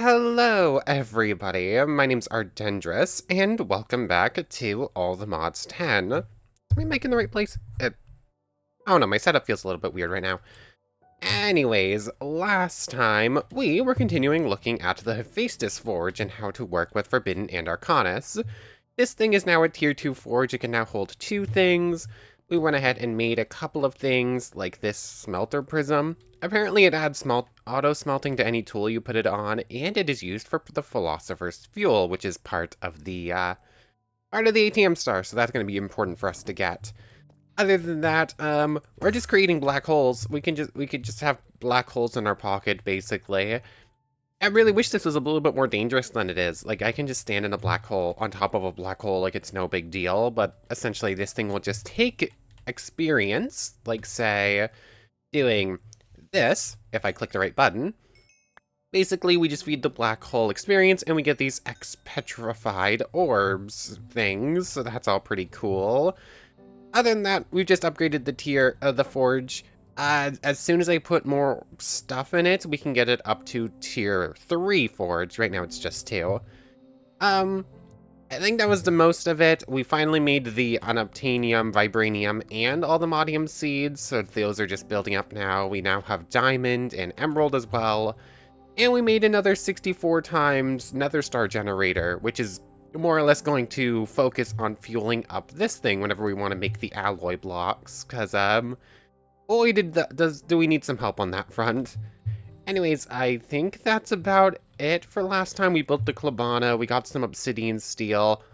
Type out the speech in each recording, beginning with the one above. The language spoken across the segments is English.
Hello, everybody. My name's Ardendris, and welcome back to All the Mods 10. Am I making the right place? I don't know, my setup feels a little bit weird right now. Anyways, last time, we were continuing looking at the Hephaestus Forge and how to work with Forbidden and Arcanus. This thing is now a tier 2 forge, it can now hold two things. We went ahead and made a couple of things, like this smelter prism. Apparently it adds auto-smelting to any tool you put it on, and it is used for the Philosopher's Fuel, which is part of the ATM star, so that's going to be important for us to get. Other than that, we're just creating black holes. We could just have black holes in our pocket, basically. I really wish this was a little bit more dangerous than it is. Like, I can just stand in a black hole, on top of a black hole, like it's no big deal, but essentially this thing will just take experience, like, say, doing this, if I click the right button. Basically, we just feed the black hole experience, and we get these petrified orbs things, so that's all pretty cool. Other than that, we've just upgraded the tier of the forge. As soon as I put more stuff in it, we can get it up to tier 3 forge. Right now it's just 2. Um, I think that was the most of it. We finally made the unobtainium, vibranium, and all the modium seeds, so those are just building up now. We now have diamond and emerald as well. And we made another 64 times nether star generator, which is more or less going to focus on fueling up this thing whenever we want to make the alloy blocks, because, boy, do we need some help on that front. Anyways, I think that's about it for last time. We built the Klabana, we got some obsidian steel.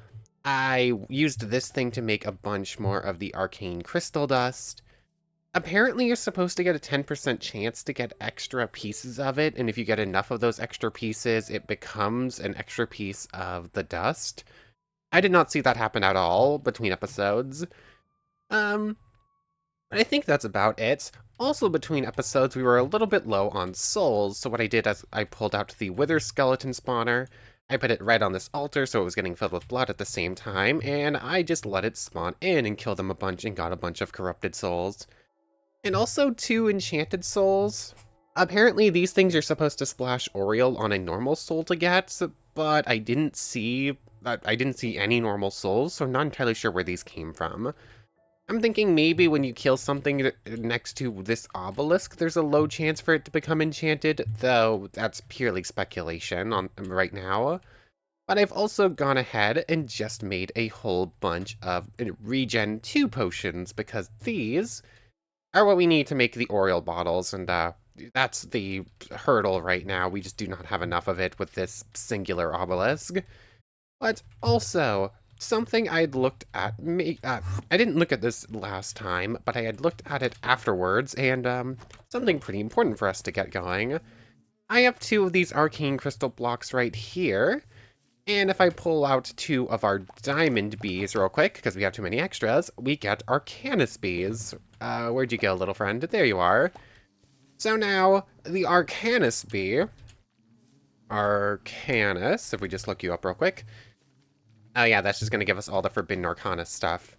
I used this thing to make a bunch more of the arcane crystal dust. Apparently, you're supposed to get a 10% chance to get extra pieces of it, and if you get enough of those extra pieces, it becomes an extra piece of the dust. I did not see that happen at all between episodes. Um, but I think that's about it. Also, between episodes, we were a little bit low on souls, so what I did is I pulled out the Wither Skeleton spawner, I put it right on this altar so it was getting filled with blood at the same time, and I just let it spawn in and kill them a bunch and got a bunch of corrupted souls. And also 2 enchanted souls. Apparently these things are supposed to splash Oriole on a normal soul to get, but I didn't see any normal souls, so I'm not entirely sure where these came from. I'm thinking maybe when you kill something next to this obelisk, there's a low chance for it to become enchanted, though that's purely speculation on right now. But I've also gone ahead and just made a whole bunch of regen 2 potions, because these are what we need to make the Oriole bottles, and that's the hurdle right now. We just do not have enough of it with this singular obelisk. But also, something I'd looked at, I didn't look at this last time, but I had looked at it afterwards, and something pretty important for us to get going. I have 2 of these arcane crystal blocks right here, and if I pull out 2 of our diamond bees real quick, because we have too many extras, we get Arcanus bees. Where'd you go, little friend? There you are. So now, the Arcanus bee, Arcanus, if we just look you up real quick. Oh yeah, that's just going to give us all the Forbidden Arcanus stuff.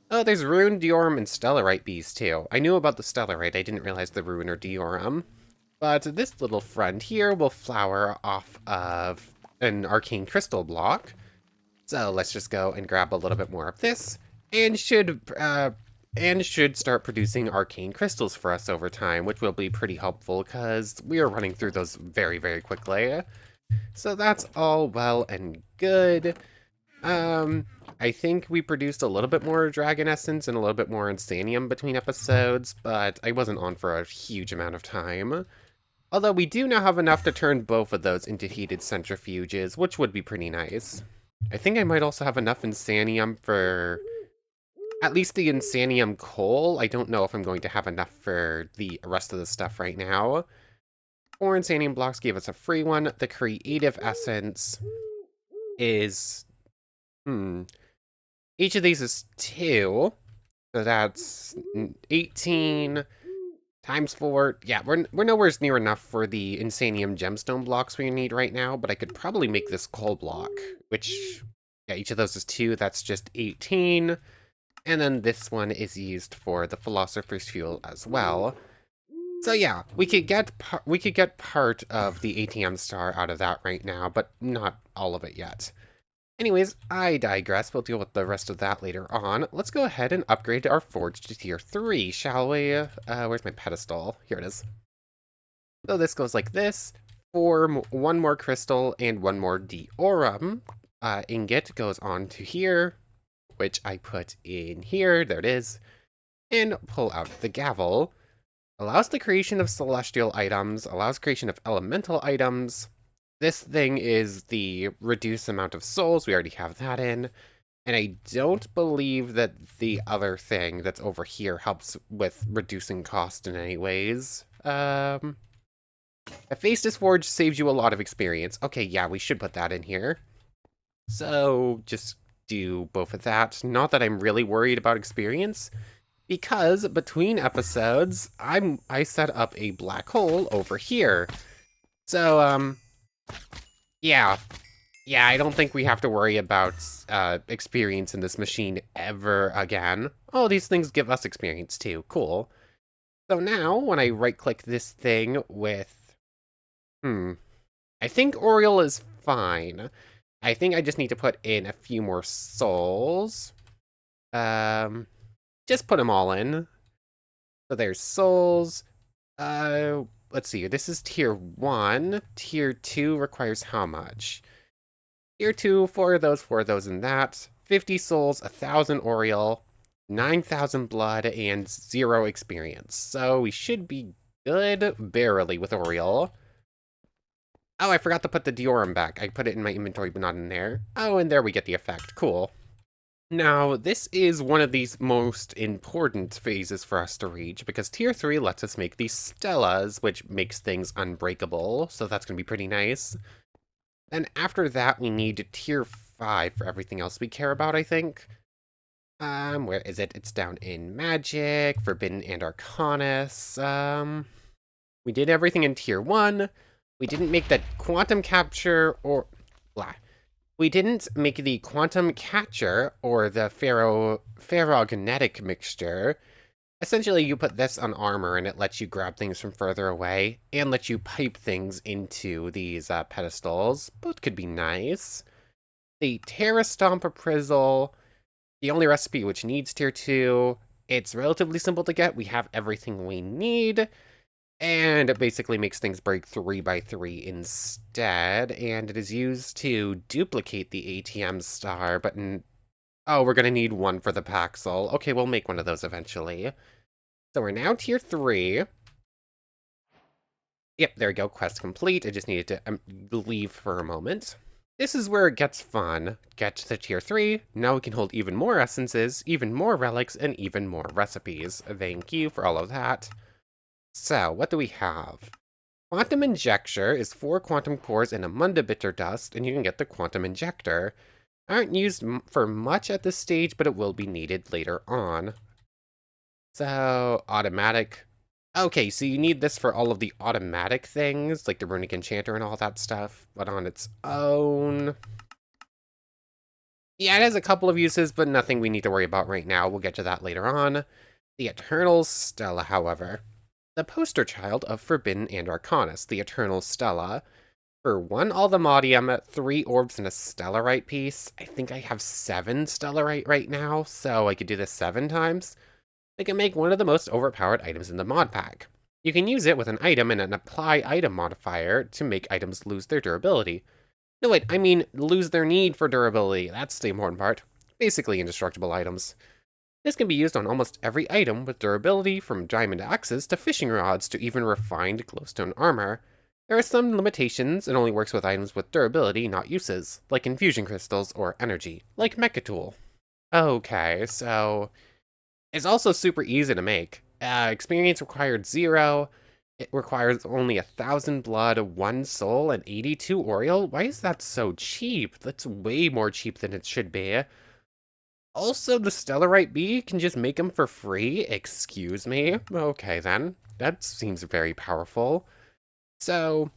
Oh, there's Rune, Diorum, and Stellarite bees too. I knew about the Stellarite, I didn't realize the Rune or Diorum. But this little friend here will flower off of an arcane crystal block. So let's just go and grab a little bit more of this, and should start producing arcane crystals for us over time, which will be pretty helpful because we are running through those very, very quickly. So that's all well and good. I think we produced a little bit more Dragon Essence and a little bit more Insanium between episodes, but I wasn't on for a huge amount of time. Although we do now have enough to turn both of those into heated centrifuges, which would be pretty nice. I think I might also have enough Insanium for at least the Insanium coal. I don't know if I'm going to have enough for the rest of the stuff right now. 4 Insanium blocks gave us a free one. The Creative Essence is... Each of these is 2. So that's 18 times 4. Yeah, we're nowhere near enough for the Insanium gemstone blocks we need right now, but I could probably make this coal block, which, yeah, each of those is 2. That's just 18. And then this one is used for the Philosopher's Fuel as well. So yeah, we could get part of the ATM star out of that right now, but not all of it yet. Anyways, I digress. We'll deal with the rest of that later on. Let's go ahead and upgrade our forge to tier 3, shall we? Where's my pedestal? Here it is. So this goes like this. One more crystal and one more diorum. Ingot goes on to here, which I put in here. There it is. And pull out the gavel. Allows the creation of celestial items, allows creation of elemental items. This thing is the reduced amount of souls. We already have that in. And I don't believe that the other thing that's over here helps with reducing cost in any ways. Hephaestus Forge saves you a lot of experience. Okay, yeah, we should put that in here. So just do both of that. Not that I'm really worried about experience, because between episodes, I set up a black hole over here. So, yeah. Yeah, I don't think we have to worry about experience in this machine ever again. Oh, these things give us experience too. Cool. So now, when I right-click this thing with... I think Oriole is fine. I think I just need to put in a few more souls. Just put them all in. So there's souls. Let's see. This is tier 1. Tier 2 requires how much? Tier 2, 4 of those, and that. 50 souls, 1,000 Oriole, 9,000 blood, and 0 experience. So we should be good, barely, with Oriole. Oh, I forgot to put the Diorum back. I put it in my inventory, but not in there. Oh, and there we get the effect. Cool. Now, this is one of these most important phases for us to reach, because Tier 3 lets us make these Stellas, which makes things unbreakable, so that's going to be pretty nice. And after that, we need Tier 5 for everything else we care about, I think. Where is it? It's down in Magic, Forbidden, and Arcanus. We did everything in Tier 1. We didn't make that quantum capture or... blah. We didn't make the quantum catcher or the ferrogenetic mixture. Essentially, you put this on armor and it lets you grab things from further away and lets you pipe things into these pedestals. Both could be nice. The Terra Stomper Prizzle, the only recipe which needs tier 2. It's relatively simple to get. We have everything we need. And it basically makes things break 3 by 3 instead, and it is used to duplicate the ATM star, but oh, we're gonna need one for the Paxel. Okay, we'll make one of those eventually. So we're now tier 3. Yep, there we go, quest complete. I just needed to leave for a moment. This is where it gets fun. Get to tier 3, now we can hold even more essences, even more relics, and even more recipes. Thank you for all of that. So, what do we have? Quantum Injector is 4 quantum cores and a Mundabitter dust, and you can get the Quantum Injector. Aren't used for much at this stage, but it will be needed later on. So, automatic. Okay, so you need this for all of the automatic things, like the Runic Enchanter and all that stuff, but on its own... yeah, it has a couple of uses, but nothing we need to worry about right now. We'll get to that later on. The Eternal Stella, however. The poster child of Forbidden and Arcanus, the Eternal Stella. For 1 Aldemodium, 3 orbs, and a Stellarite piece. I think I have 7 Stellarite right now, so I could do this 7 times. I can make one of the most overpowered items in the mod pack. You can use it with an item and an apply item modifier to make items lose their durability. No, wait, I mean lose their need for durability. That's the important part. Basically indestructible items. This can be used on almost every item with durability, from diamond axes to fishing rods to even refined glowstone armor. There are some limitations. It only works with items with durability, not uses, like infusion crystals or energy, like Mechatool. Okay, so it's also super easy to make. Experience required 0. It requires only 1,000 blood, 1 soul, and 82 Oriole. Why is that so cheap? That's way more cheap than it should be. Also, the Stellarite Bee can just make them for free? Excuse me? Okay, then. That seems very powerful. So,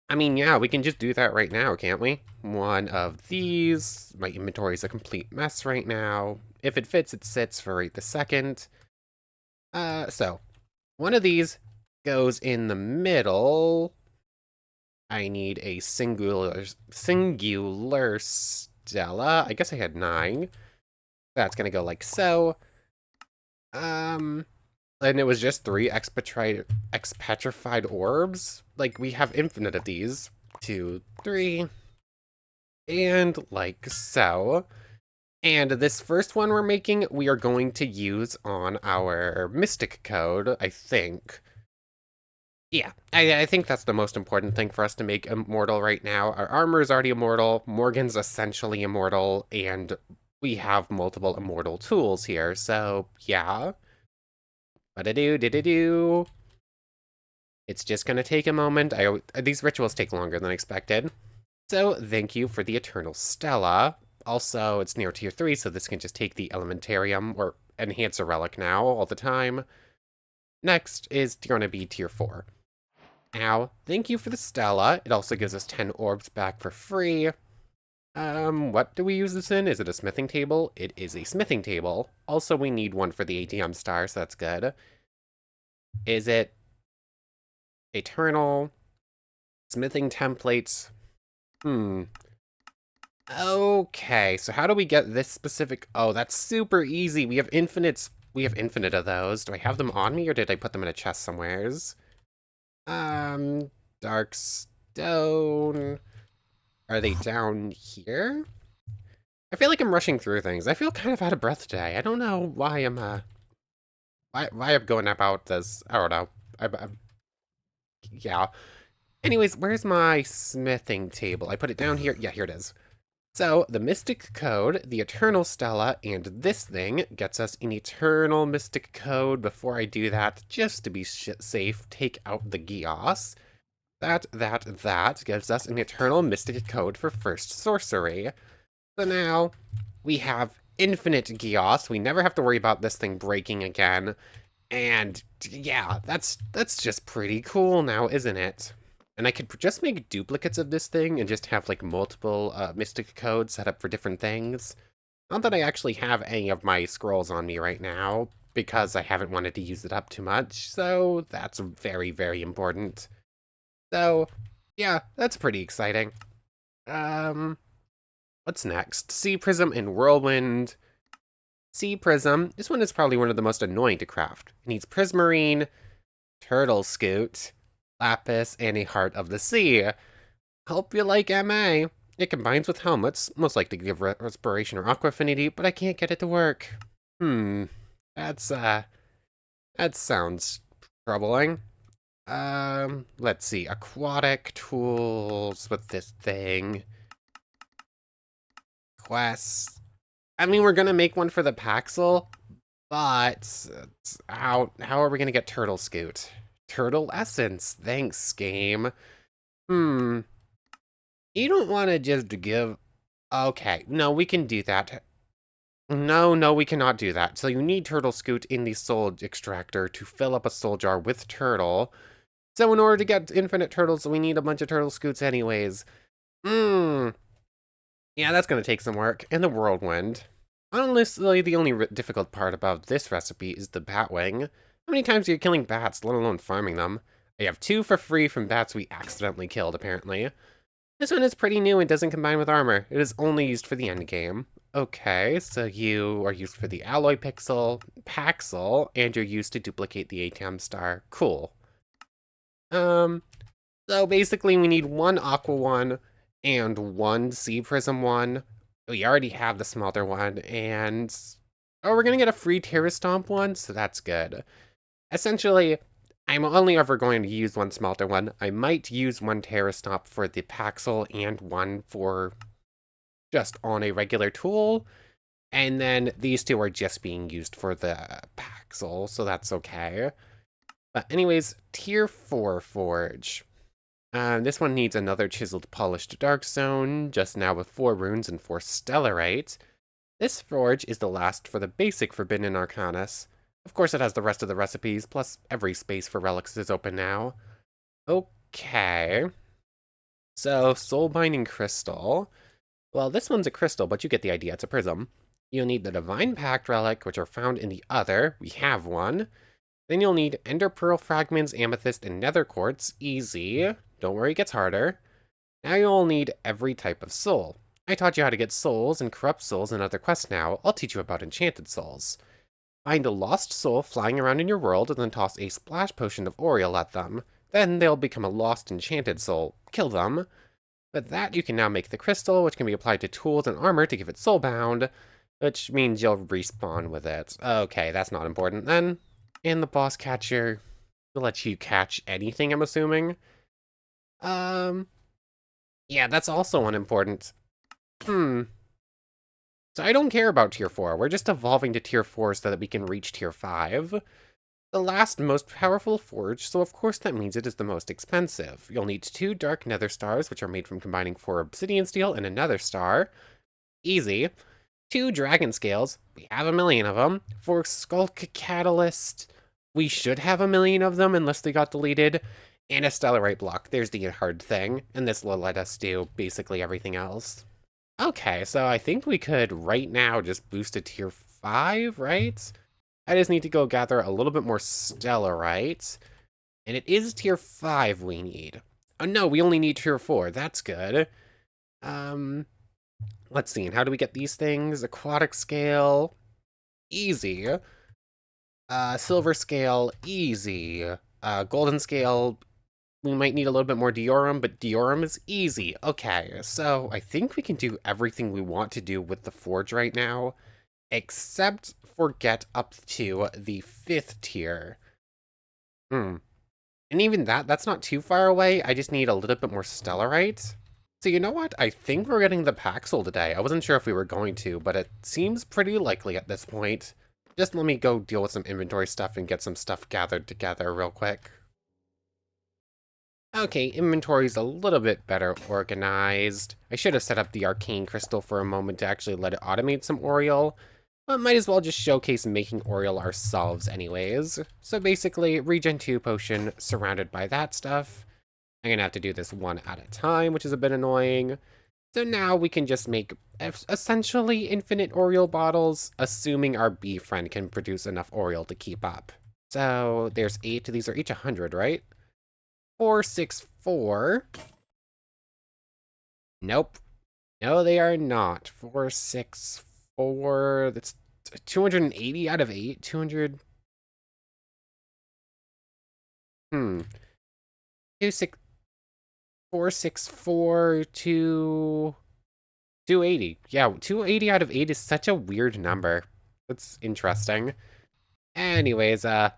I mean, yeah, we can just do that right now, can't we? One of these. My inventory is a complete mess right now. If it fits, it sits for right this second. So, one of these, goes in the middle. I need a singular Stella. I guess I had 9. That's gonna go like so. And it was just 3 expetrified orbs. Like, we have infinite of these. 2, 3, and like so. And this first one we're making, we are going to use on our Mystic Code, I think. Yeah, I think that's the most important thing for us to make immortal right now. Our armor is already immortal, Morgan's essentially immortal, and we have multiple immortal tools here, so yeah. Ba-da-do, da-da-do. It's just gonna take a moment. These rituals take longer than expected. So, thank you for the Eternal Stella. Also, it's near tier 3, so this can just take the Elementarium, or enhance a relic now, all the time. Next is gonna be tier 4. Now, thank you for the Stella. It also gives us 10 orbs back for free. What do we use this in? Is it a smithing table? It is a smithing table. Also, we need one for the ATM star, so that's good. Is it Eternal? Smithing templates? Okay, so how do we get this specific... Oh, that's super easy. We have infinite of those. Do I have them on me, or did I put them in a chest somewheres? Dark stone. Are they down here? I feel like I'm rushing through things. I feel kind of out of breath today. I don't know why I'm, why I'm going about this. I don't know. Yeah. Anyways, where's my smithing table? I put it down here. Yeah, here it is. So, the Mystic Code, the Eternal Stella, and this thing gets us an Eternal Mystic Code. Before I do that, just to be safe, take out the Geos. That gives us an Eternal Mystic Code for First Sorcery. So now, we have infinite Geos. We never have to worry about this thing breaking again. And, yeah, that's just pretty cool now, isn't it? And I could just make duplicates of this thing and just have, like, multiple Mystic Codes set up for different things. Not that I actually have any of my scrolls on me right now, because I haven't wanted to use it up too much, so that's very, very important. So, yeah, that's pretty exciting. What's next? Sea Prism and Whirlwind. Sea Prism. This one is probably one of the most annoying to craft. It needs Prismarine, Turtle Scoot, Lapis, and a Heart of the Sea. Hope you like MA. It combines with helmets, most likely to give Respiration or Aqua Affinity, but I can't get it to work. That sounds troubling. Let's see. Aquatic tools with this thing. Quests. I mean, we're gonna make one for the Paxel, but how are we gonna get Turtle Scoot? Turtle Essence. Thanks, game. You don't want to just give... Okay, no, we can do that. No, we cannot do that. So you need Turtle Scoot in the Soul Extractor to fill up a Soul Jar with Turtle. So in order to get infinite turtles, we need a bunch of Turtle Scoots anyways. Yeah, that's gonna take some work. And the Whirlwind. Honestly, the only difficult part about this recipe is the Batwing. How many times are you killing bats, let alone farming them? I have 2 for free from bats we accidentally killed, apparently. This one is pretty new and doesn't combine with armor. It is only used for the endgame. Okay, so you are used for the Alloy Paxel, and you're used to duplicate the ATM star. Cool. So basically we need 1 Aqua one and 1 Sea Prism one. We already have the smelter one, and... Oh, we're gonna get a free Terra Stomp one, so that's good. Essentially, I'm only ever going to use 1 smelter one. I might use 1 Terra Stomp for the Paxel and 1 for just on a regular tool. And then these 2 are just being used for the Paxel, so that's okay. But anyways, tier 4 Forge. This one needs another chiseled polished darkstone, just now with 4 runes and 4 stellarite. This forge is the last for the basic Forbidden Arcanus. Of course it has the rest of the recipes, plus every space for relics is open now. Okay. So, Soul Binding Crystal. Well, this one's a crystal, but you get the idea, it's a prism. You'll need the Divine Pact relic, which are found in the other. We have one. Then you'll need ender pearl fragments, amethyst, and nether quartz. Easy. Don't worry, it gets harder. Now you'll need every type of soul. I taught you how to get souls and corrupt souls in other quests now. I'll teach you about enchanted souls. Find a lost soul flying around in your world and then toss a splash potion of Oriel at them. Then they'll become a lost enchanted soul. Kill them. With that, you can now make the crystal, which can be applied to tools and armor to give it soulbound, which means you'll respawn with it. Okay, that's not important then. And the boss catcher will let you catch anything, I'm assuming. Yeah, that's also unimportant. So I don't care about tier 4. We're just evolving to tier 4 so that we can reach tier 5. The last most powerful forge, so of course that means it is the most expensive. You'll need 2 dark nether stars, which are made from combining 4 obsidian steel and a nether star. Easy. 2 dragon scales. We have 1,000,000 of them. 4 skulk catalyst. We should have 1,000,000 of them unless they got deleted. And a stellarite block. There's the hard thing. And this will let us do basically everything else. Okay, so I think we could right now just boost to tier 5, right? I just need to go gather a little bit more stellarite. And it is tier 5 we need. Oh no, we only need tier 4. That's good. Let's see. And how do we get these things? Aquatic scale. Easy. Silver scale. Easy. Golden scale. We might need a little bit more Diorum, but Diorum is easy. Okay, so I think we can do everything we want to do with the Forge right now, except for get up to the 5th tier. And even that's not too far away. I just need a little bit more Stellarite. So you know what? I think we're getting the Paxel today. I wasn't sure if we were going to, but it seems pretty likely at this point. Just let me go deal with some inventory stuff and get some stuff gathered together real quick. Okay, inventory's a little bit better organized. I should have set up the arcane crystal for a moment to actually let it automate some Oriel, but might as well just showcase making Oriel ourselves anyways. So basically, regen 2 potion surrounded by that stuff. I'm gonna have to do this one at a time, which is a bit annoying. So now we can just make essentially infinite Oriel bottles, assuming our bee friend can produce enough Oriel to keep up. So there's 8, these are each 100, right? 464. Nope. No, they are not. 464. That's 280 out of 8. 200. 464 to 280. Yeah, 280 out of 8 is such a weird number. That's interesting. Anyways, that's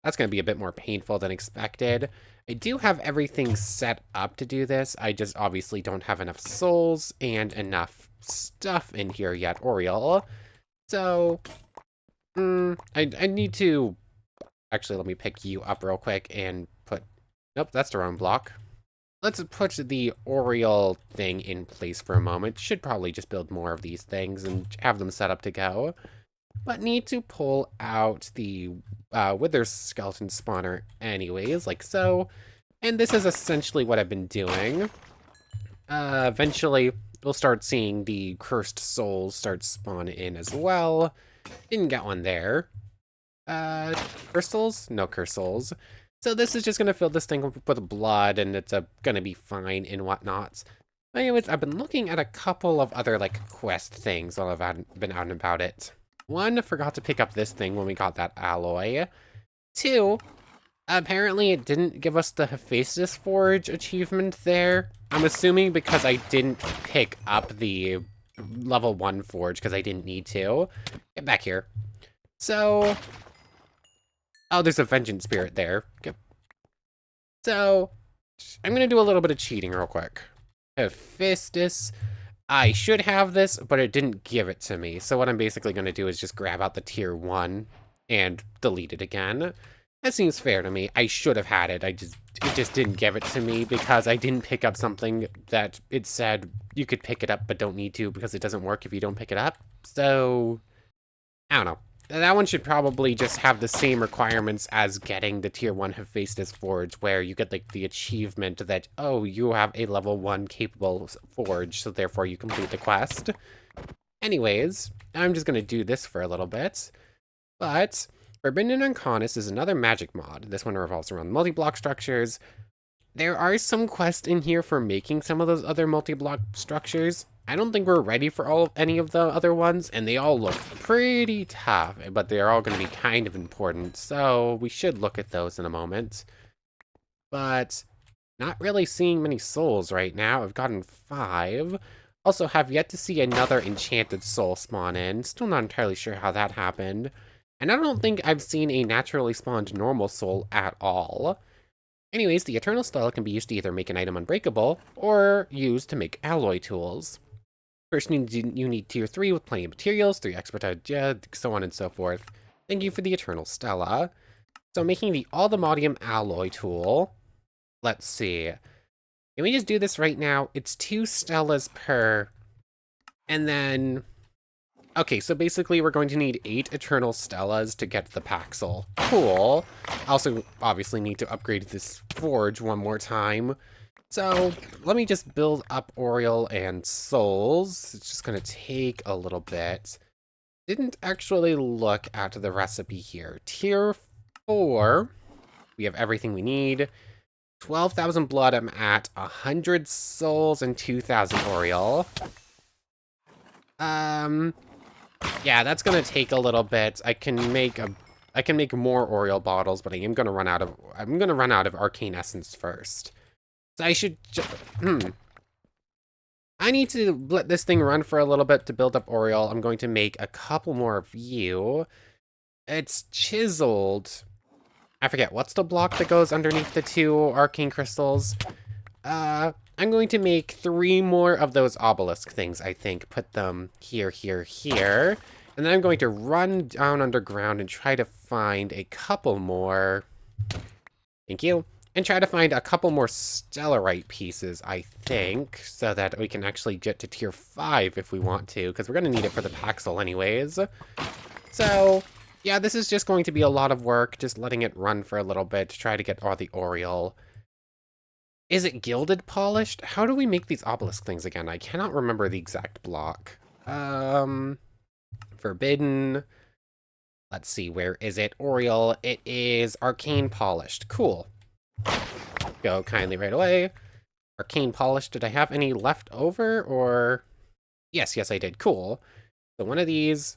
going to be a bit more painful than expected. I do have everything set up to do this. I just obviously don't have enough souls and enough stuff in here yet, Oriel. So, I need to... Actually, let me pick you up real quick and put... Nope, that's the wrong block. Let's put the Oriel thing in place for a moment. Should probably just build more of these things and have them set up to go. But need to pull out the Wither skeleton spawner anyways, like so. And this is essentially what I've been doing. Eventually, we'll start seeing the cursed souls start spawning in as well. Didn't get one there. Crystals? No cursed souls. So this is just going to fill this thing with blood, and it's going to be fine and whatnot. But anyways, I've been looking at a couple of other, like, quest things while I've been out and about it. 1, I forgot to pick up this thing when we got that alloy. 2, apparently it didn't give us the Hephaestus Forge achievement there. I'm assuming because I didn't pick up the level 1 forge because I didn't need to. Get back here. So... Oh, there's a Vengeance Spirit there. Yep. So, I'm going to do a little bit of cheating real quick. Hephaestus. I should have this, but it didn't give it to me. So what I'm basically going to do is just grab out the tier 1 and delete it again. That seems fair to me. I should have had it. It just didn't give it to me because I didn't pick up something that it said you could pick it up but don't need to because it doesn't work if you don't pick it up. So, I don't know. That one should probably just have the same requirements as getting the tier 1 Hephaestus Forge, where you get like the achievement that, oh, you have a level 1 capable forge, so therefore you complete the quest. Anyways, I'm just going to do this for a little bit. But Forbidden Arcanus is another magic mod. This one revolves around multi-block structures. There are some quests in here for making some of those other multi-block structures. I don't think we're ready for any of the other ones, and they all look pretty tough, but they're all going to be kind of important, so we should look at those in a moment. But not really seeing many souls right now. I've gotten 5. Also have yet to see another enchanted soul spawn in. Still not entirely sure how that happened. And I don't think I've seen a naturally spawned normal soul at all. Anyways, the Eternal Stella can be used to either make an item unbreakable, or used to make alloy tools. First, you need tier 3 with plenty of materials, 3 expert, so on and so forth. Thank you for the Eternal Stella. So making the Aldemodium alloy tool, let's see. Can we just do this right now? It's 2 Stellas per, and then... Okay, so basically we're going to need 8 Eternal Stellas to get the Paxel. Cool. Also, obviously need to upgrade this forge one more time. So, let me just build up Oriole and Souls. It's just going to take a little bit. Didn't actually look at the recipe here. Tier 4, we have everything we need. 12,000 blood, I'm at 100 Souls and 2,000 Oriole. Yeah, that's gonna take a little bit. I can make more Oriole bottles, but I'm gonna run out of arcane essence first. So I should I need to let this thing run for a little bit to build up Oriole. I'm going to make a couple more of you. It's chiseled. I forget, what's the block that goes underneath the 2 arcane crystals? I'm going to make 3 more of those obelisk things, I think. Put them here, here, here. And then I'm going to run down underground and try to find a couple more... Thank you. And try to find a couple more stellarite pieces, I think, so that we can actually get to tier 5 if we want to, because we're going to need it for the Paxel anyways. So, yeah, this is just going to be a lot of work, just letting it run for a little bit to try to get all the Oriole. Is it gilded polished? How do we make these obelisk things again? I cannot remember the exact block. Forbidden. Let's see, where is it? Oriole. It is arcane polished. Cool. Go kindly right away. Arcane polished. Did I have any left over, or? Yes, I did. Cool. So one of these,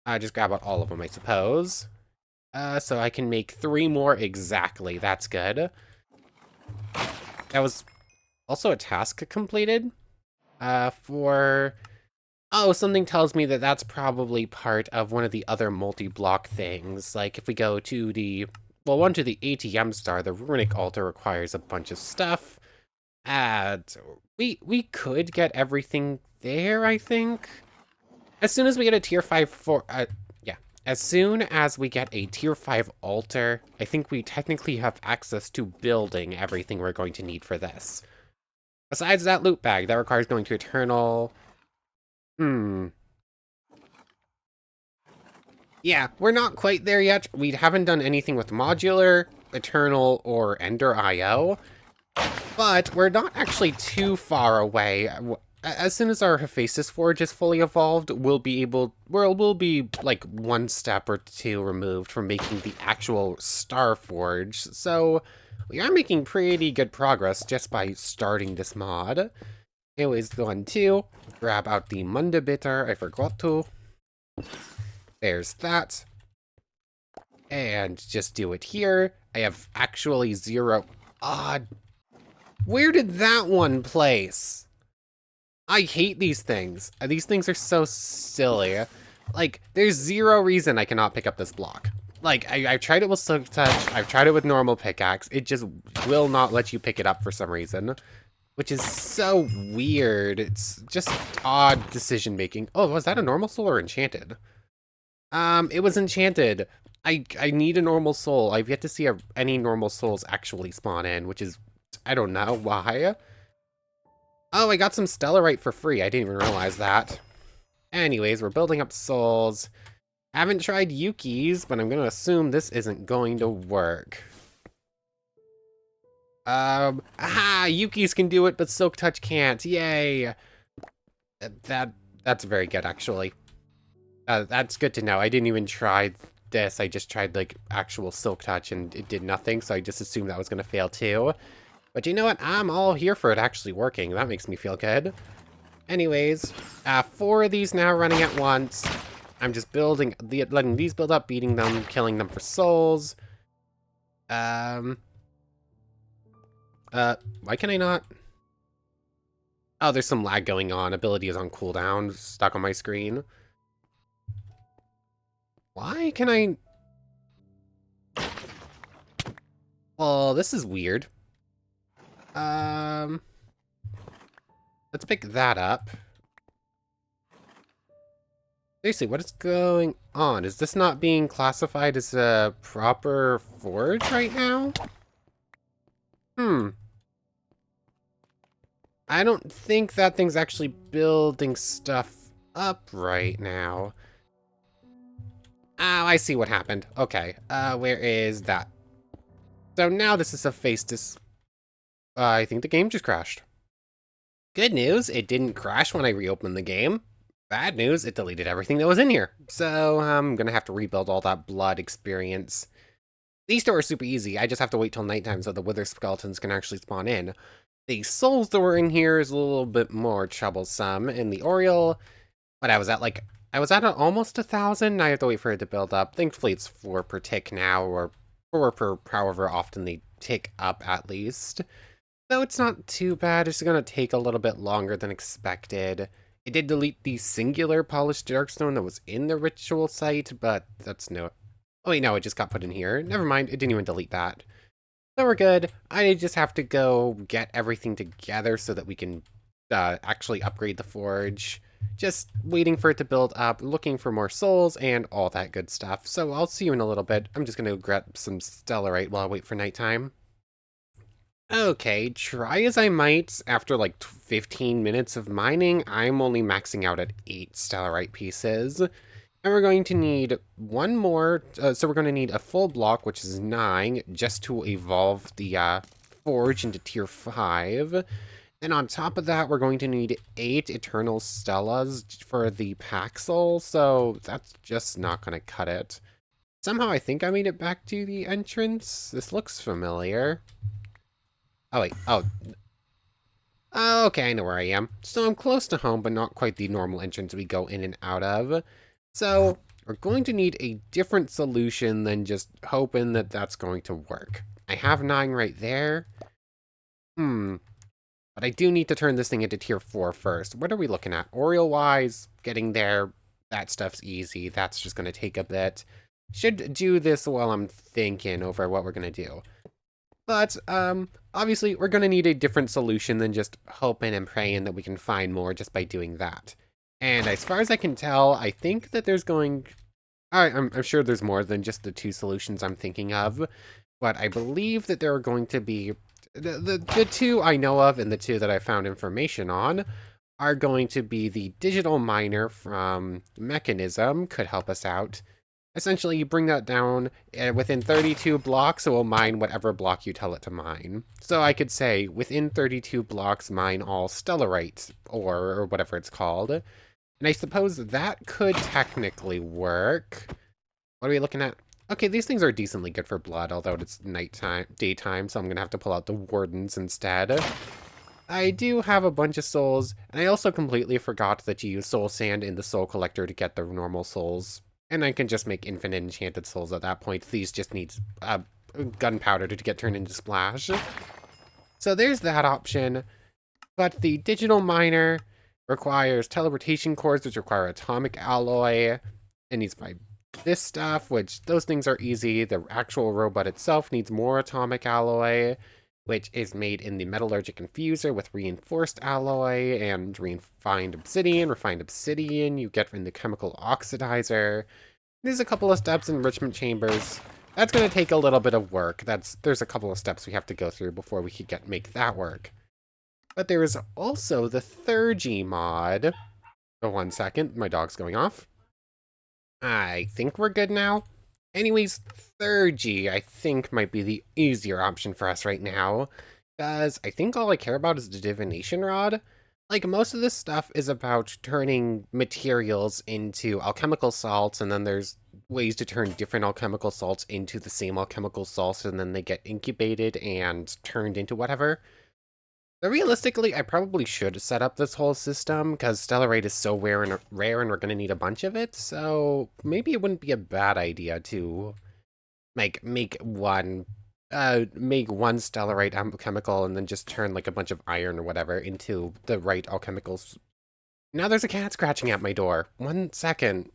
I just grab out all of them, I suppose. So I can make 3 more exactly. That's good. That was also a task completed for... Oh, something tells me that that's probably part of one of the other multi-block things. Like, if we go to the... Well, one to the ATM star, the runic altar requires a bunch of stuff. And we could get everything there, I think. As soon as we get a tier 5 as soon as we get a tier 5 altar, I think we technically have access to building everything we're going to need for this. Besides that loot bag, that requires going to Eternal... Yeah, we're not quite there yet. We haven't done anything with Modular, Eternal, or Ender IO. But we're not actually too far away. As soon as our Hephaestus Forge is fully evolved, we'll be like 1 step or 2 removed from making the actual Star Forge. So we are making pretty good progress just by starting this mod. Anyways, go on to grab out the Munda Bitter. I forgot to. There's that. And just do it here. I have actually 0. Where did that one place? I hate these things. These things are so silly. Like, there's 0 reason I cannot pick up this block. Like, I've tried it with Silk Touch, I've tried it with normal pickaxe, it just will not let you pick it up for some reason. Which is so weird. It's just odd decision making. Oh, was that a normal soul or enchanted? It was enchanted. I need a normal soul. I've yet to see any normal souls actually spawn in, which is, I don't know why. Oh, I got some stellarite for free. I didn't even realize that. Anyways, we're building up souls. Haven't tried Yuki's, but I'm gonna assume this isn't going to work. Yuki's can do it, but Silk Touch can't. Yay! That's very good, actually. That's good to know. I didn't even try this, I just tried, like, actual silk touch and it did nothing, so I just assumed that was gonna fail too. But you know what? I'm all here for it actually working. That makes me feel good. Anyways, 4 of these now running at once. I'm just letting these build up, beating them, killing them for souls. Why can I not? Oh, there's some lag going on. Ability is on cooldown, stuck on my screen. Why can I? Well, this is weird. Let's pick that up. Seriously, what is going on? Is this not being classified as a proper forge right now? I don't think that thing's actually building stuff up right now. Oh, I see what happened. Okay, where is that? So now this is a I think the game just crashed. Good news, it didn't crash when I reopened the game. Bad news, it deleted everything that was in here. So I'm gonna have to rebuild all that blood experience. These two are super easy. I just have to wait till nighttime so the wither skeletons can actually spawn in. The souls that were in here is a little bit more troublesome. In the Oriole, but I was at almost 1,000. I have to wait for it to build up. Thankfully, it's 4 per tick now, or 4 per however often they tick up at least. So it's not too bad. It's going to take a little bit longer than expected. It did delete the singular polished darkstone that was in the ritual site, but that's no... Oh wait, no, it just got put in here. Never mind, it didn't even delete that. So we're good. I just have to go get everything together so that we can actually upgrade the forge. Just waiting for it to build up, looking for more souls, and all that good stuff. So I'll see you in a little bit. I'm just going to grab some stellarite while I wait for nighttime. Okay, try as I might, after like 15 minutes of mining, I'm only maxing out at 8 stellarite pieces. And we're going to need one more, so we're going to need a full block, which is 9, just to evolve the forge into tier 5. And on top of that, we're going to need 8 eternal stellas for the Paxel, so that's just not going to cut it. Somehow I think I made it back to the entrance. This looks familiar. Oh, wait. Oh, okay, I know where I am. So I'm close to home, but not quite the normal entrance we go in and out of. So we're going to need a different solution than just hoping that that's going to work. I have 9 right there. But I do need to turn this thing into tier 4 first. What are we looking at? Oriole-wise, getting there, that stuff's easy. That's just going to take a bit. Should do this while I'm thinking over what we're going to do. But, obviously, we're going to need a different solution than just hoping and praying that we can find more just by doing that. And as far as I can tell, I think that there's going... I'm sure there's more than just the 2 solutions I'm thinking of. But I believe that there are going to be... The 2 I know of and the 2 that I found information on are going to be the digital miner from Mechanism, could help us out. Essentially, you bring that down within 32 blocks, it will mine whatever block you tell it to mine. So I could say, within 32 blocks, mine all stellarite, or whatever it's called. And I suppose that could technically work. What are we looking at? Okay, these things are decently good for blood, although it's daytime, so I'm gonna have to pull out the wardens instead. I do have a bunch of souls, and I also completely forgot that you use soul sand in the soul collector to get the normal souls. And I can just make infinite enchanted souls at that point. These just need gunpowder to get turned into splash. So there's that option. But the digital miner requires teleportation cores, which require atomic alloy. It needs this stuff, which those things are easy. The actual robot itself needs more atomic alloy, which is made in the metallurgic infuser with reinforced alloy and refined obsidian you get from the chemical oxidizer. There's a couple of steps in enrichment chambers. That's going to take a little bit of work. There's a couple of steps we have to go through before we can make that work. But there is also the Thurgy mod. Oh, 1 second, my dog's going off. I think we're good now. Anyways, Thurgy, I think, might be the easier option for us right now, because I think all I care about is the divination rod. Like, most of this stuff is about turning materials into alchemical salts, and then there's ways to turn different alchemical salts into the same alchemical salts, and then they get incubated and turned into whatever. But realistically, I probably should set up this whole system, because stellarite is so rare and we're going to need a bunch of it, so maybe it wouldn't be a bad idea to make one stellarite alchemical and then just turn like a bunch of iron or whatever into the right alchemicals. Now there's a cat scratching at my door. 1 second.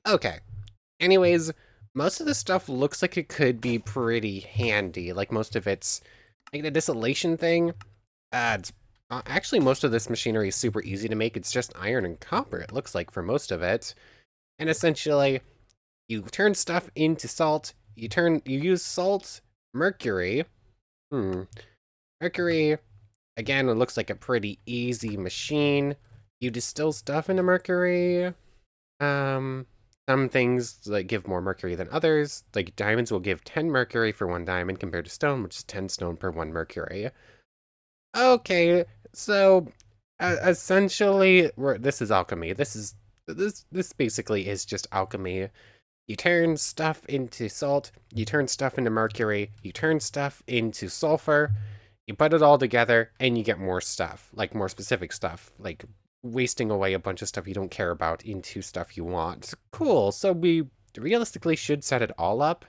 Okay. Anyways, most of the stuff looks like it could be pretty handy. Like most of it's like the distillation thing. It's actually most of this machinery is super easy to make. It's just iron and copper, it looks like, for most of it. And essentially, you turn stuff into salt. You use salt, mercury. Mercury, again, it looks like a pretty easy machine. You distill stuff into mercury. Some things like give more mercury than others. Like diamonds will give 10 mercury for 1 diamond compared to stone, which is 10 stone per 1 mercury. Okay, so essentially, this is alchemy. This basically is just alchemy. You turn stuff into salt, you turn stuff into mercury, you turn stuff into sulfur, you put it all together, and you get more stuff, like more specific stuff, like wasting away a bunch of stuff you don't care about into stuff you want. Cool, so we realistically should set it all up,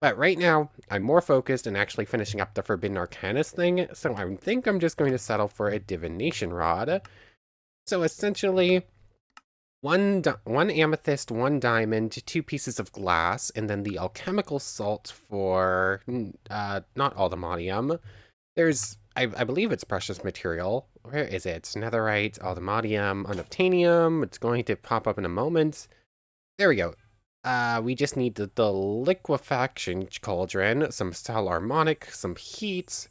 but right now, I'm more focused and actually finishing up the Forbidden Arcanist thing, so I think I'm just going to settle for a Divination Rod. So essentially, one amethyst, 1 diamond, 2 pieces of glass, and then the alchemical salt for not aldemodium. There's I believe it's precious material. Where is it? Netherite, aldemodium, unobtainium. It's going to pop up in a moment. There we go. We just need the liquefaction cauldron, some sal harmonic, some heat,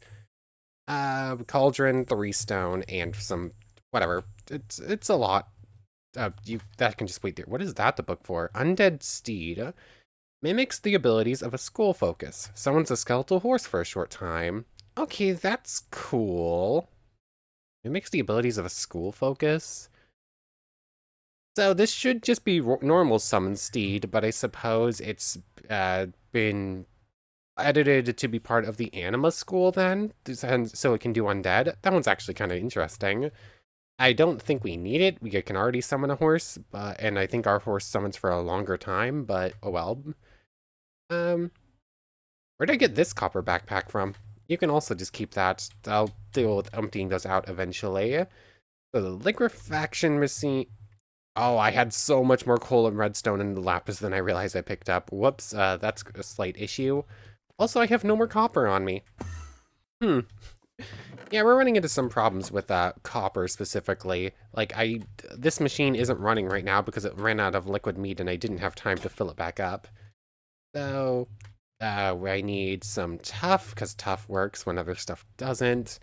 cauldron, 3 stone, and some whatever. It's a lot. That can just wait there. What is that the book for? Undead Steed. Mimics the abilities of a school focus. Summons a skeletal horse for a short time. Okay, that's cool. Mimics the abilities of a school focus. So this should just be normal summon steed, but I suppose it's been edited to be part of the anima school then, so it can do undead. That one's actually kind of interesting. I don't think we need it. We can already summon a horse, and I think our horse summons for a longer time, but oh well. Where'd I get this copper backpack from? You can also just keep that. I'll deal with emptying those out eventually. So the liquefaction machine. Oh, I had so much more coal and redstone and lapis than I realized I picked up. Whoops, that's a slight issue. Also, I have no more copper on me. Yeah, we're running into some problems with copper specifically. Like, this machine isn't running right now because it ran out of liquid meat and I didn't have time to fill it back up. So, I need some tough, because tough works when other stuff doesn't.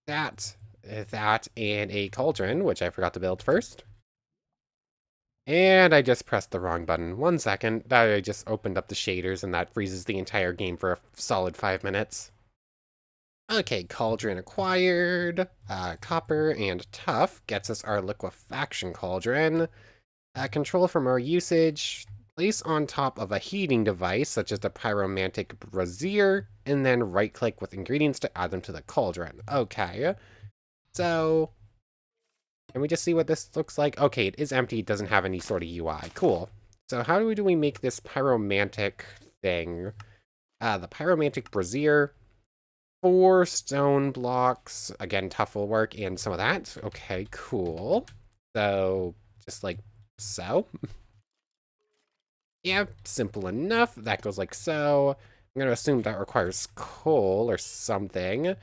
That, and a cauldron, which I forgot to build first. And I just pressed the wrong button. 1 second. I just opened up the shaders and that freezes the entire game for a solid 5 minutes. Okay, cauldron acquired. Copper and tough gets us our liquefaction cauldron. Control from our usage. Place on top of a heating device, such as the pyromantic brazier, and then right-click with ingredients to add them to the cauldron. Okay. So, can we just see what this looks like? Okay, it is empty. It doesn't have any sort of UI. Cool. So how do we make this pyromantic thing? The pyromantic brazier. 4 stone blocks. Again, tough will work and some of that. Okay, cool. So, just like so. Yeah, simple enough. That goes like so. I'm going to assume that requires coal or something.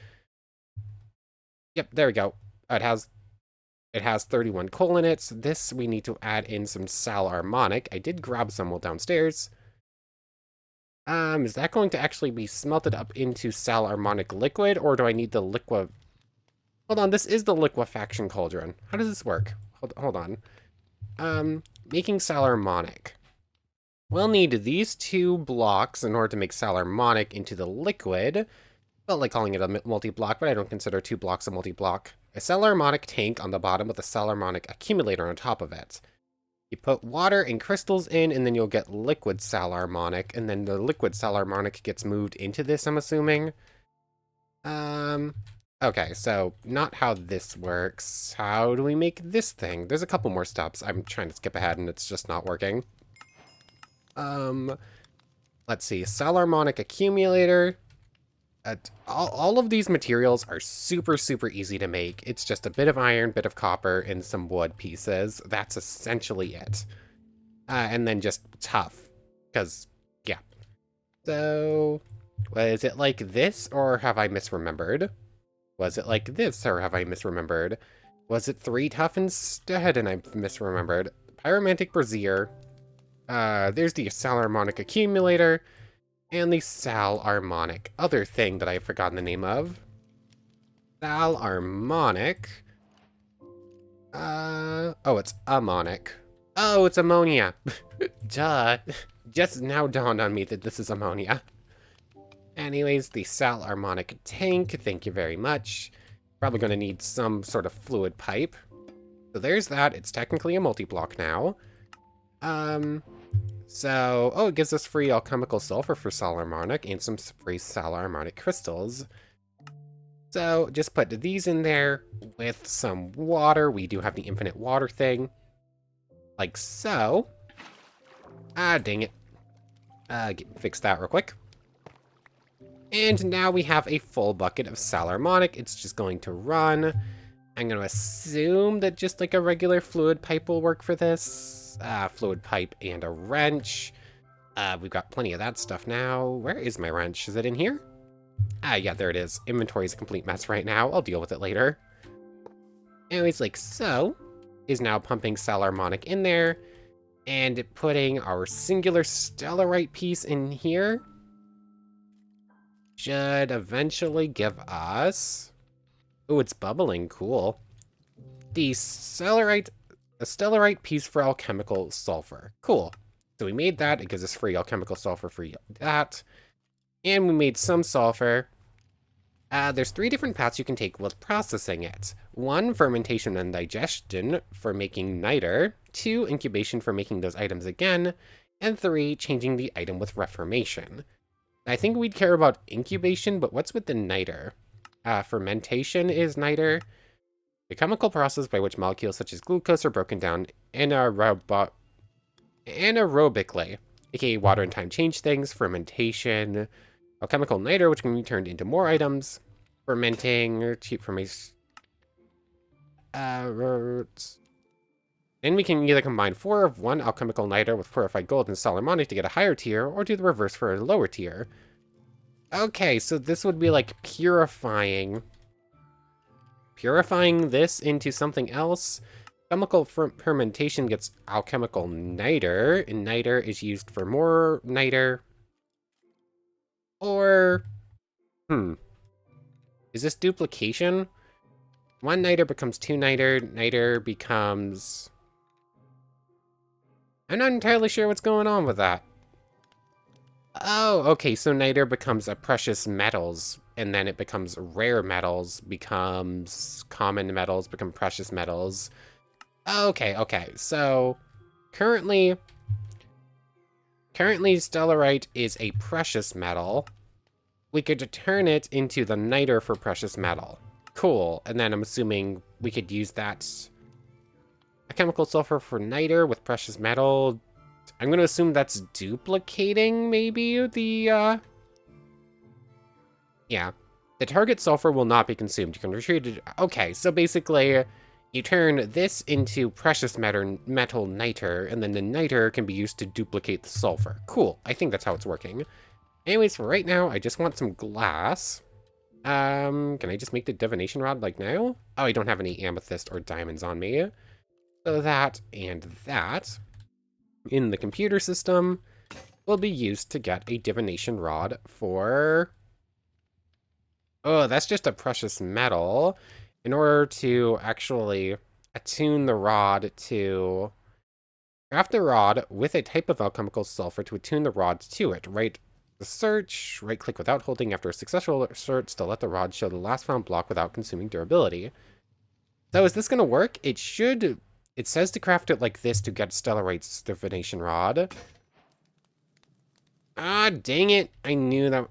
Yep, there we go. It has 31 coal in it. So this, we need to add in some sal harmonic. I did grab some while downstairs. Is that going to actually be smelted up into sal harmonic liquid, or do I need the liquid? Hold on, this is the liquefaction cauldron. How does this work? Hold on. Making sal harmonic. We'll need these 2 blocks in order to make sal harmonic into the liquid. Felt like calling it a multi-block, but I don't consider 2 blocks a multi-block. A cell harmonic tank on the bottom with a cell harmonic accumulator on top of it. You put water and crystals in, and then you'll get liquid cell harmonic, and then the liquid cell harmonic gets moved into this, I'm assuming. Okay, so not how this works. How do we make this thing? There's a couple more steps. I'm trying to skip ahead, and it's just not working. Let's see. Cell harmonic accumulator. All of these materials are super, super easy to make. It's just a bit of iron, bit of copper, and some wood pieces. That's essentially it. And then just tough. Because, yeah. So, was it like this, or have I misremembered? Was it like this, or have I misremembered? Was it 3 tough instead, and I've misremembered? Pyromantic Brazier. There's the Sal Harmonic Accumulator, and the Sal Harmonic other thing that I've forgotten the name of. Sal Harmonic. Oh, it's ammonic. Oh, it's ammonia. Duh. Just now dawned on me that this is ammonia. Anyways, the Sal Harmonic tank, thank you very much. Probably going to need some sort of fluid pipe. So there's that. It's technically a multi-block now. Oh, it gives us free alchemical sulfur for Sal Harmonic and some free Sal Harmonic crystals. So just put these in there with some water. We do have the infinite water thing. Like so. Ah, dang it. Fix that real quick. And now we have a full bucket of Sal Harmonic. It's just going to run. I'm going to assume that just like a regular fluid pipe will work for this. Fluid pipe and a wrench. We've got plenty of that stuff now. Where is my wrench? Is it in here? Yeah, there it is. Inventory is a complete mess right now. I'll deal with it later. Anyways, like so, is now pumping Sal Harmonic in there and putting our singular stellarite piece in here. Should eventually give us... Oh, it's bubbling. Cool. The stellarite piece for alchemical sulfur. Cool. So we made that. It gives us free alchemical sulfur for that. And we made some sulfur. There's 3 different paths you can take with processing it. 1, fermentation and digestion for making niter. 2, incubation for making those items again. And 3, changing the item with reformation. I think we'd care about incubation, but what's with the niter? Fermentation is niter. A chemical process by which molecules such as glucose are broken down anaerobically, aka water and time change things. Fermentation. Alchemical niter, which can be turned into more items. Fermenting, cheap fermentation. Then we can either combine 4 of 1 alchemical niter with purified gold and Sal Harmonic to get a higher tier, or do the reverse for a lower tier. Okay, so this would be like purifying this into something else. Chemical fermentation gets alchemical niter, and niter is used for more niter. Or, is this duplication? 1 niter becomes 2 niter, niter becomes... I'm not entirely sure what's going on with that. Oh, okay, so niter becomes a precious metals, and then it becomes rare metals, becomes common metals, become precious metals. Okay, so currently stellarite is a precious metal. We could turn it into the niter for precious metal. Cool, and then I'm assuming we could use that a chemical sulfur for niter with precious metal. I'm going to assume that's duplicating, maybe, the, yeah. The target sulfur will not be consumed. You can retrieve it. Okay, so basically, you turn this into precious metal niter, and then the niter can be used to duplicate the sulfur. Cool, I think that's how it's working. Anyways, for right now, I just want some glass. Can I just make the divination rod, like, now? Oh, I don't have any amethyst or diamonds on me. So that and that in the computer system will be used to get a divination rod for... Oh, that's just a precious metal. In order to actually attune the rod to... Craft the rod with a type of alchemical sulfur to attune the rod to it, right? The search, right-click without holding after a successful search to let the rod show the last found block without consuming durability. So is this going to work? It should. It says to craft it like this to get Stellarite's divination rod. Ah, dang it. I knew that.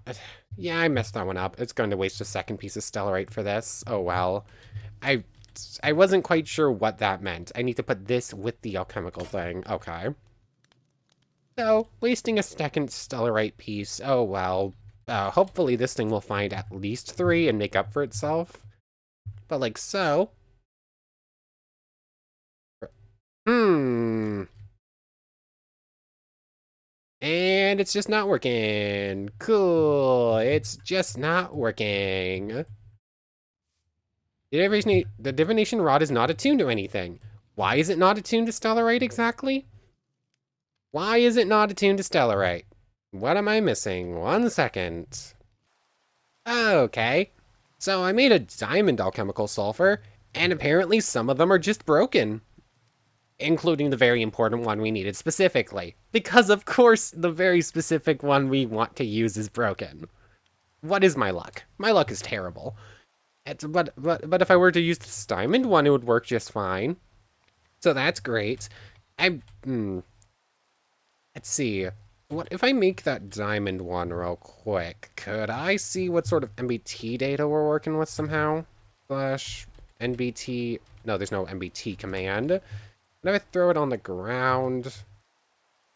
Yeah, I messed that one up. It's going to waste a second piece of Stellarite for this. Oh, well. I wasn't quite sure what that meant. I need to put this with the alchemical thing. Okay. So, wasting a second Stellarite piece. Oh, well. Hopefully this thing will find at least 3 and make up for itself. But like so. And it's just not working. Cool. It's just not working. The divination rod is not attuned to anything. Why is it not attuned to Stellarite exactly? Why is it not attuned to Stellarite? What am I missing? 1 second. Okay. So I made a diamond alchemical sulfur, and apparently some of them are just broken. Including the very important one we needed specifically. Because of course the very specific one we want to use is broken. What is my luck? My luck is terrible. But if I were to use this diamond one, it would work just fine. So that's great. Let's see. What if I make that diamond one real quick? Could I see what sort of MBT data we're working with somehow? Slash NBT. No, there's no MBT command. If I throw it on the ground,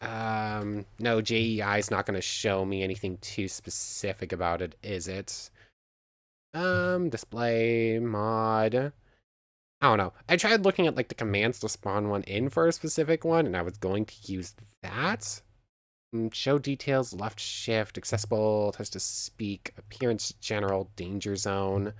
no, JEI is not going to show me anything too specific about it, is it? Display, mod. I don't know. I tried looking at, like, the commands to spawn one in for a specific one, and I was going to use that. Show details, left shift, accessible, test to speak, appearance general, danger zone.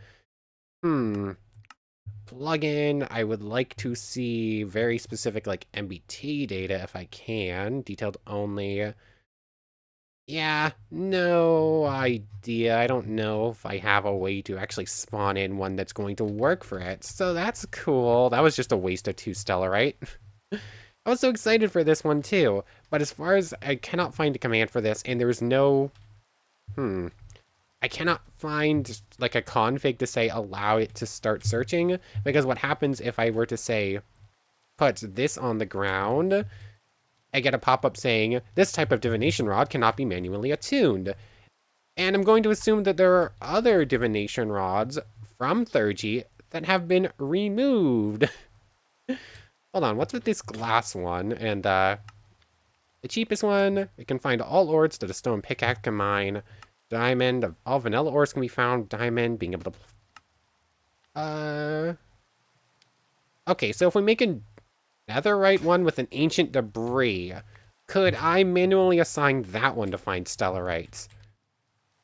Plugin, I would like to see very specific, like, MBT data if I can. Detailed only. Yeah, no idea. I don't know if I have a way to actually spawn in one that's going to work for it. So that's cool. That was just a waste of 2 Stellarite. I was so excited for this one too. But as far as I cannot find a command for this, and there's no... I cannot find like a config to say allow it to start searching, because what happens if I were to say put this on the ground, I get a pop-up saying this type of divination rod cannot be manually attuned. And I'm going to assume that there are other divination rods from Thurgy that have been removed. Hold on, what's with this glass one? And the cheapest one, it can find all ores that a stone pickaxe can mine. Diamond, all vanilla ores can be found. Diamond, being able to... Okay, so if we make a netherite one with an ancient debris, could I manually assign that one to find stellarites?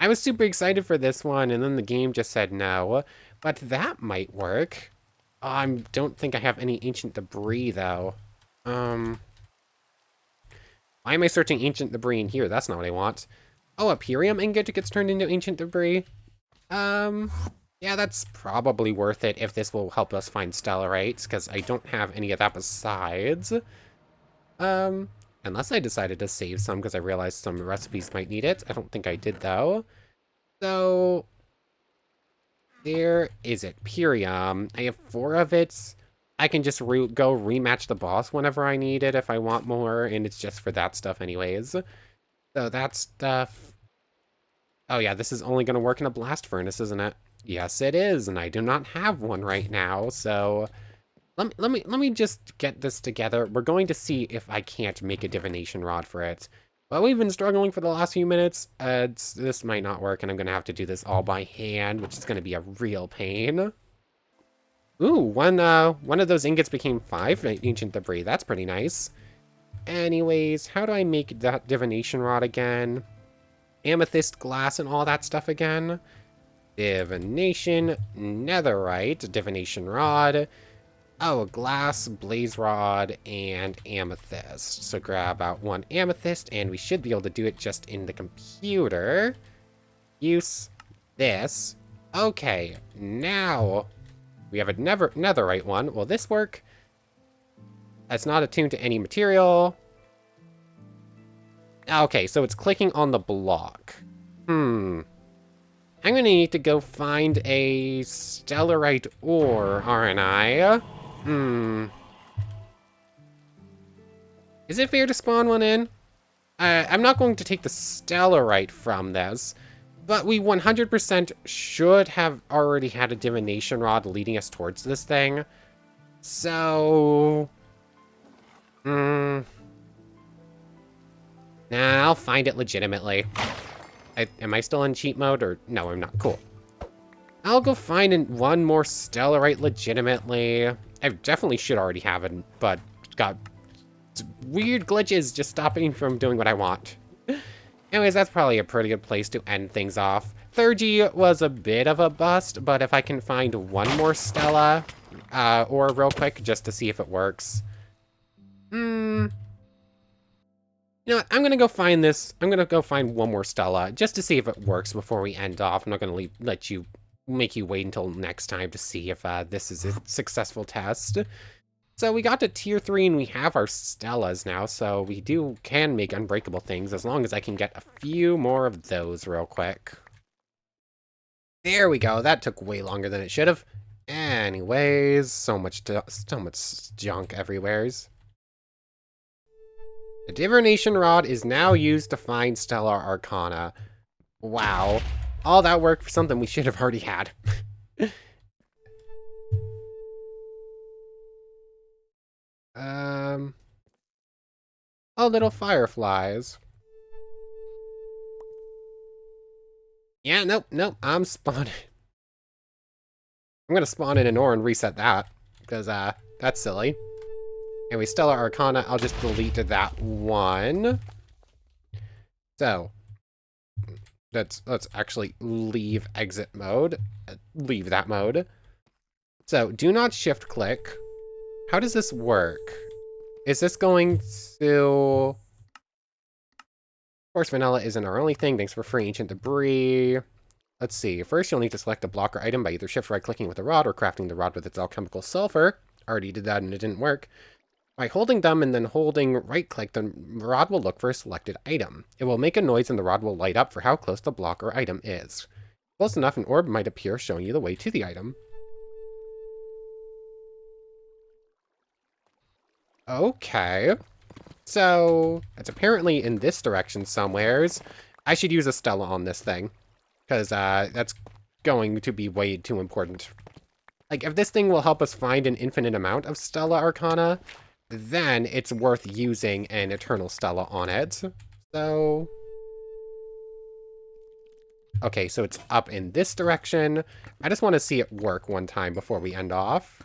I was super excited for this one, and then the game just said no, but that might work. I don't think I have any ancient debris, though. Why am I searching ancient debris in here? That's not what I want. Oh, a Purium ingot gets turned into ancient debris. Yeah, that's probably worth it if this will help us find stellarites, because I don't have any of that besides. Unless I decided to save some because I realized some recipes might need it. I don't think I did, though. So, there is it. Purium. I have 4 of it. I can just go rematch the boss whenever I need it if I want more, and it's just for that stuff anyways. So that stuff... Oh yeah, this is only going to work in a blast furnace, isn't it? Yes, it is, and I do not have one right now, so... Let me just get this together. We're going to see if I can't make a divination rod for it. But we've been struggling for the last few minutes. This might not work, and I'm going to have to do this all by hand, which is going to be a real pain. Ooh, one of those ingots became 5 ancient debris. That's pretty nice. Anyways, how do I make that divination rod again? Amethyst glass and all that stuff again. Divination, netherite, divination rod. Oh, glass, blaze rod, and amethyst. So grab out 1 amethyst, and we should be able to do it just in the computer. Use this. Okay, now we have a netherite one. Will this work? It's not attuned to any material. Okay, so it's clicking on the block. I'm gonna need to go find a stellarite ore, aren't I? Is it fair to spawn one in? I'm not going to take the stellarite from this, but we 100% should have already had a divination rod leading us towards this thing. So... Nah, I'll find it legitimately. Am I still in cheat mode, or... No, I'm not. Cool. I'll go find one more stellarite legitimately. I definitely should already have it, but got weird glitches just stopping me from doing what I want. Anyways, that's probably a pretty good place to end things off. Thurgy was a bit of a bust, but if I can find one more Stella, or real quick, just to see if it works. You know what? I'm gonna go find this. I'm gonna go find one more Stella, just to see if it works before we end off. I'm not gonna make you wait until next time to see if this is a successful test. So we got to tier 3 and we have our Stellas now, so we can make unbreakable things as long as I can get a few more of those real quick. There we go. That took way longer than it should have. Anyways, so much junk everywheres. The divination rod is now used to find stellar arcana. Wow. All that work for something we should have already had. Oh, little fireflies. Yeah, nope, I'm spawning. I'm gonna spawn in an ore and reset that, because, that's silly. Anyway, Stellar Arcana, I'll just delete that one. So, let's actually leave exit mode. Leave that mode. So, do not shift click. How does this work? Is this going to... Of course, vanilla isn't our only thing. Thanks for free ancient debris. Let's see. First, you'll need to select a block or item by either shift right-clicking with a rod or crafting the rod with its alchemical sulfur. Already did that and it didn't work. By holding them and then holding right-click, the rod will look for a selected item. It will make a noise and the rod will light up for how close the block or item is. Close enough, an orb might appear showing you the way to the item. Okay. So, it's apparently in this direction somewheres. I should use a Stella on this thing, because that's going to be way too important. Like, if this thing will help us find an infinite amount of Stella Arcana, then it's worth using an Eternal Stella on it. So... Okay, so it's up in this direction. I just want to see it work one time before we end off.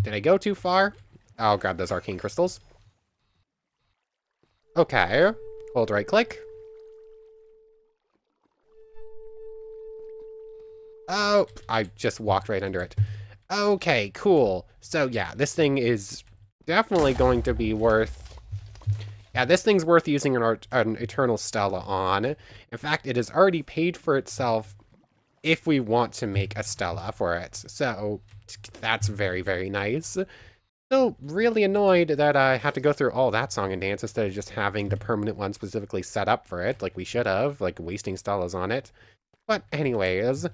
Did I go too far? I'll grab those arcane crystals. Okay. Hold right click. Oh, I just walked right under it. Okay, cool. So yeah, this thing is definitely going to be worth... Yeah, this thing's worth using an Eternal Stella on. In fact, it has already paid for itself if we want to make a Stella for it. So that's very, very nice. Still really annoyed that I had to go through all that song and dance instead of just having the permanent one specifically set up for it, like we should have, like wasting Stellas on it. But anyways,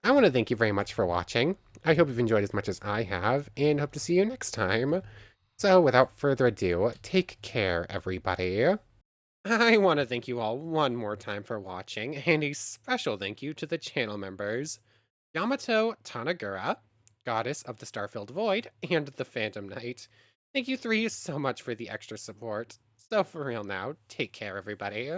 I want to thank you very much for watching. I hope you've enjoyed as much as I have, and hope to see you next time. So without further ado, take care, everybody. I want to thank you all one more time for watching, and a special thank you to the channel members, Yamato Tanagura, Goddess of the Starfilled Void, and the Phantom Knight. Thank you three so much for the extra support. So for real now, take care, everybody.